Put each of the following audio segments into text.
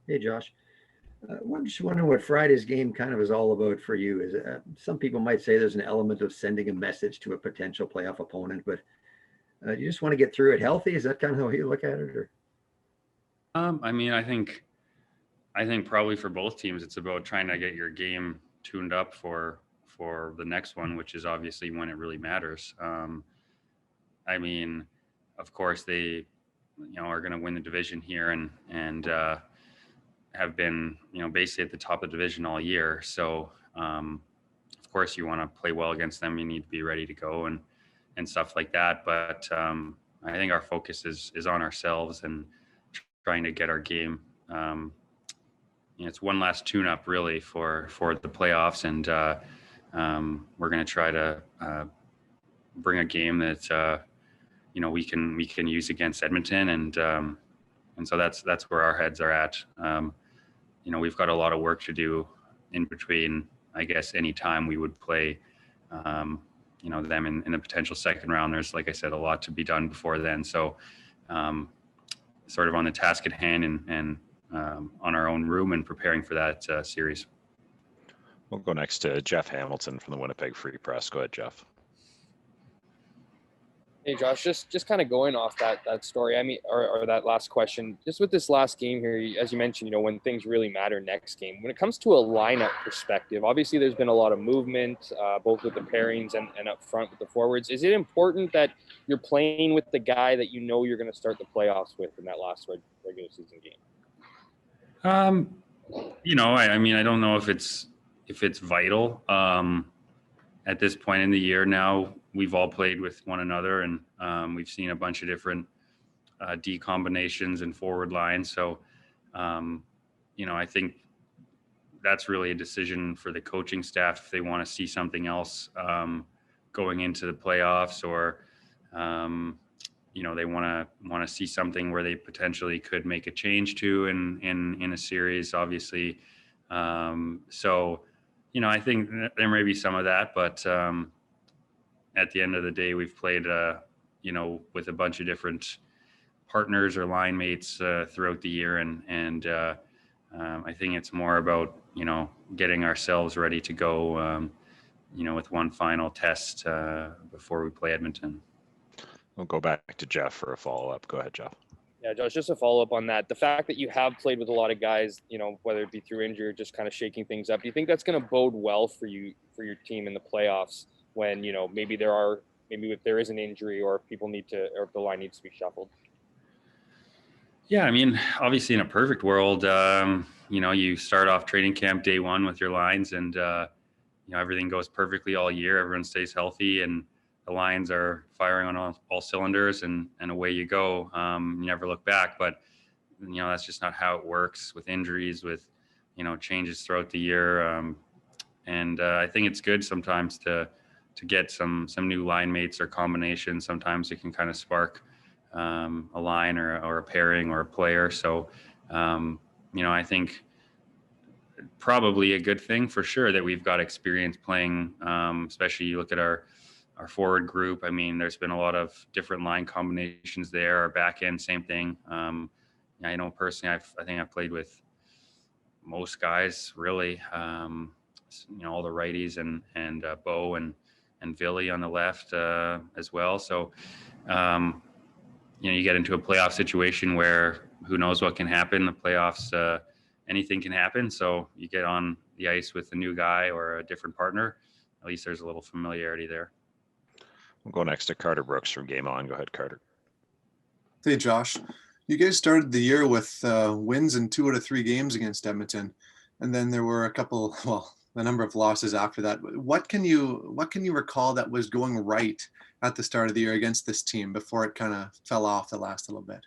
Hey, Josh. I'm just wondering what Friday's game kind of is all about for you. Is some people might say there's an element of sending a message to a potential playoff opponent, but do you just want to get through it healthy? Is that kind of how you look at it, or? I mean, I think probably for both teams, it's about trying to get your game tuned up for the next one, which is obviously when it really matters. I mean, of course they, are going to win the division here and have been, basically at the top of the division all year. So, of course, you want to play well against them. You need to be ready to go and stuff like that. But I think our focus is on ourselves and trying to get our game. It's one last tune-up really for the playoffs, and we're going to try to bring a game that we can use against Edmonton, and so that's where our heads are at. We've got a lot of work to do in between. I guess any time we would play, them in a potential second round. There's, like I said, a lot to be done before then. So, sort of on the task at hand and on our own room and preparing for that series. We'll go next to Jeff Hamilton from the Winnipeg Free Press. Go ahead, Jeff. Hey Josh, just kind of going off that story. I mean, or that last question, just with this last game here, as you mentioned, when things really matter next game. When it comes to a lineup perspective, obviously there's been a lot of movement, both with the pairings and up front with the forwards. Is it important that you're playing with the guy that you're going to start the playoffs with in that last regular season game? I mean, I don't know if it's vital. At this point in the year now, we've all played with one another, and we've seen a bunch of different D combinations and forward lines. So, I think that's really a decision for the coaching staff if they want to see something else going into the playoffs, or they want to see something where they potentially could make a change to in a series, obviously. So. I think there may be some of that, but at the end of the day, we've played, with a bunch of different partners or line mates throughout the year, and I think it's more about getting ourselves ready to go, with one final test before we play Edmonton. We'll go back to Jeff for a follow-up. Go ahead, Jeff. Yeah, Josh, just a follow-up on that. The fact that you have played with a lot of guys, whether it be through injury or just kind of shaking things up, do you think that's going to bode well for your team in the playoffs when, maybe if there is an injury or if the line needs to be shuffled? Yeah, I mean, obviously in a perfect world, you start off training camp day one with your lines and, everything goes perfectly all year. Everyone stays healthy and the lines are firing on all cylinders and away you go. You never look back, but that's just not how it works with injuries, with, changes throughout the year. And I think it's good sometimes to get some new line mates or combinations. Sometimes it can kind of spark a line or a pairing or a player. So, I think probably a good thing for sure that we've got experience playing, especially you look at our forward group. I mean, there's been a lot of different line combinations there. Our back end, same thing. I know personally, I think I've played with most guys really, all the righties and Bo and Villy on the left as well. So, you get into a playoff situation where who knows what can happen. The playoffs, anything can happen. So you get on the ice with a new guy or a different partner. At least there's a little familiarity there. We'll go next to Carter Brooks from Game On. Go ahead, Carter. Hey, Josh. You guys started the year with wins in 2 out of 3 games against Edmonton, and then there were a number of losses after that. What can you recall that was going right at the start of the year against this team before it kind of fell off the last little bit?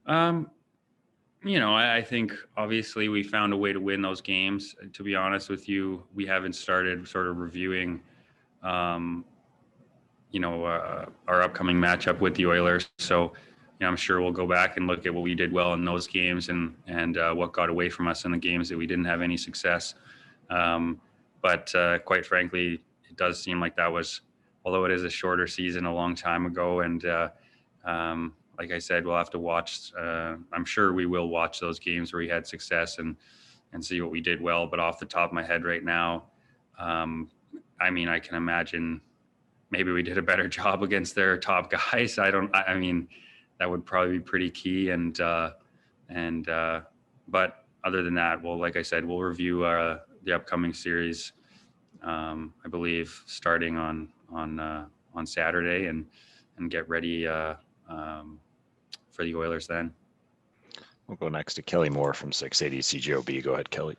I think obviously we found a way to win those games. To be honest with you, we haven't started sort of reviewing our upcoming matchup with the Oilers. So, I'm sure we'll go back and look at what we did well in those games and what got away from us in the games that we didn't have any success. But quite frankly, it does seem like that was, although it is a shorter season, a long time ago. And like I said, we'll have to watch. I'm sure we will watch those games where we had success and see what we did well. But off the top of my head right now, I mean, I can imagine maybe we did a better job against their top guys. I mean, that would probably be pretty key. But other than that, well, like I said, we'll review the upcoming series. I believe starting on Saturday and get ready for the Oilers then. We'll go next to Kelly Moore from 680 CJOB. Go ahead, Kelly.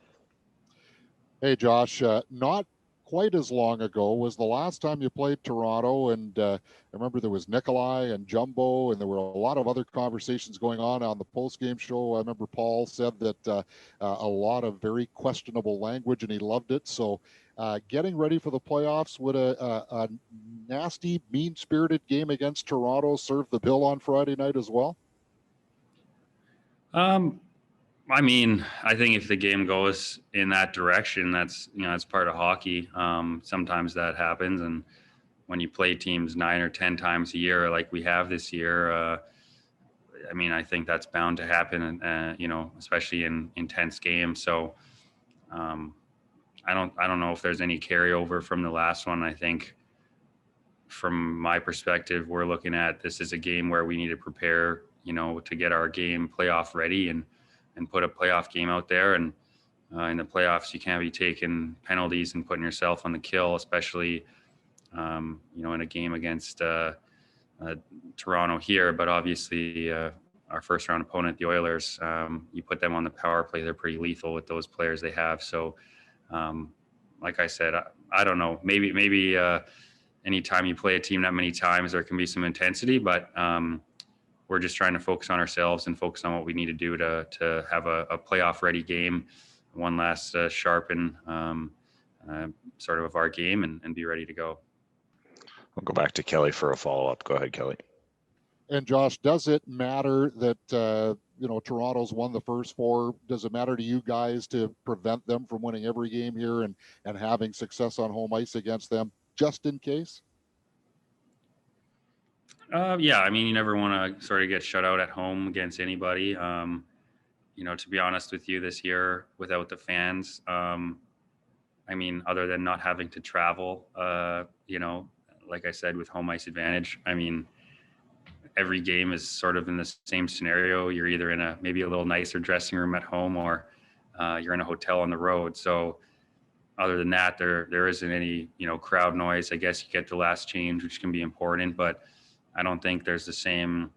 Hey, Josh. Not quite as long ago was the last time you played Toronto, and I remember there was Nikolai and Jumbo, and there were a lot of other conversations going on the post-game show. I remember Paul said that a lot of very questionable language, and he loved it. So getting ready for the playoffs, would a nasty, mean-spirited game against Toronto serve the bill on Friday night as well? I mean, I think if the game goes in that direction, that's part of hockey. Sometimes that happens. And when you play teams 9 or 10 times a year, like we have this year, I mean, I think that's bound to happen, especially in intense games. So, I don't know if there's any carryover from the last one. I think from my perspective, we're looking at this as a game where we need to prepare, to get our game playoff ready and put a playoff game out there. And in the playoffs, you can't be taking penalties and putting yourself on the kill, especially, in a game against Toronto here. But obviously, our first round opponent, the Oilers, you put them on the power play, they're pretty lethal with those players they have. So, like I said, I don't know, maybe anytime you play a team that many times, there can be some intensity, but we're just trying to focus on ourselves and focus on what we need to do to have a playoff ready game, one last sharpen sort of our game and be ready to go. We'll go back to Kelly for a follow-up. Go ahead, Kelly. And Josh, does it matter that, Toronto's won the first 4? Does it matter to you guys to prevent them from winning every game here and having success on home ice against them just in case? Yeah, I mean, you never want to sort of get shut out at home against anybody. To be honest with you, this year without the fans, I mean, other than not having to travel, like I said, with home ice advantage, I mean, every game is sort of in the same scenario. You're either in maybe a little nicer dressing room at home or you're in a hotel on the road. So other than that, there isn't any, crowd noise. I guess you get the last change, which can be important, but I don't think there's the same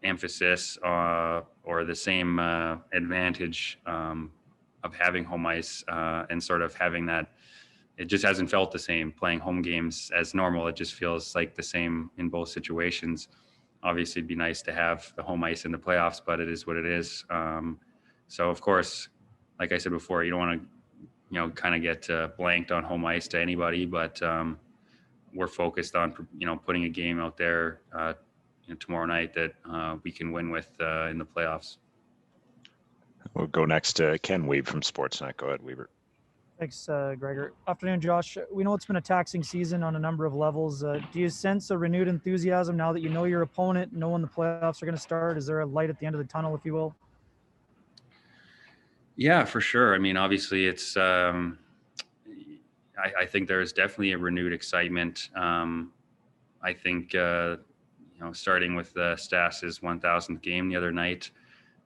emphasis or the same advantage of having home ice and sort of having that. It just hasn't felt the same playing home games as normal. It just feels like the same in both situations. Obviously, it'd be nice to have the home ice in the playoffs, but it is what it is. So, of course, like I said before, you don't want to, kind of get blanked on home ice to anybody, but we're focused on, putting a game out there tomorrow night that we can win with in the playoffs. We'll go next to Ken Weeb from Sportsnet. Go ahead, Weber. Thanks, Gregor. Afternoon, Josh. We know it's been a taxing season on a number of levels. Do you sense a renewed enthusiasm now that you know your opponent, know when the playoffs are going to start? Is there a light at the end of the tunnel, if you will? Yeah, for sure. I mean, obviously, it's. I think there's definitely a renewed excitement. I think starting with Stas's 1,000th game the other night.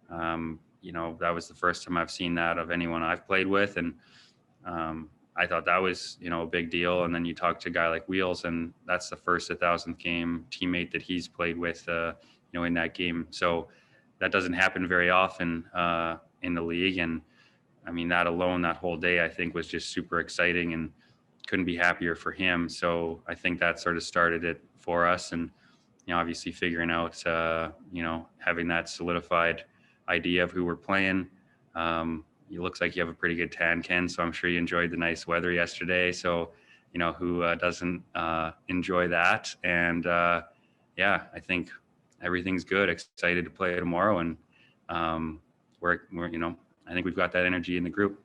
That was the first time I've seen that of anyone I've played with, and I thought that was, a big deal. And then you talk to a guy like Wheels, and that's the first 1,000th game teammate that he's played with, in that game. So that doesn't happen very often in the league. And I mean, that alone, that whole day, I think was just super exciting and couldn't be happier for him. So I think that sort of started it for us. And, obviously figuring out, having that solidified idea of who we're playing. It looks like you have a pretty good tan, Ken, so I'm sure you enjoyed the nice weather yesterday. So, who doesn't enjoy that? And I think everything's good. Excited to play tomorrow, and we're I think we've got that energy in the group.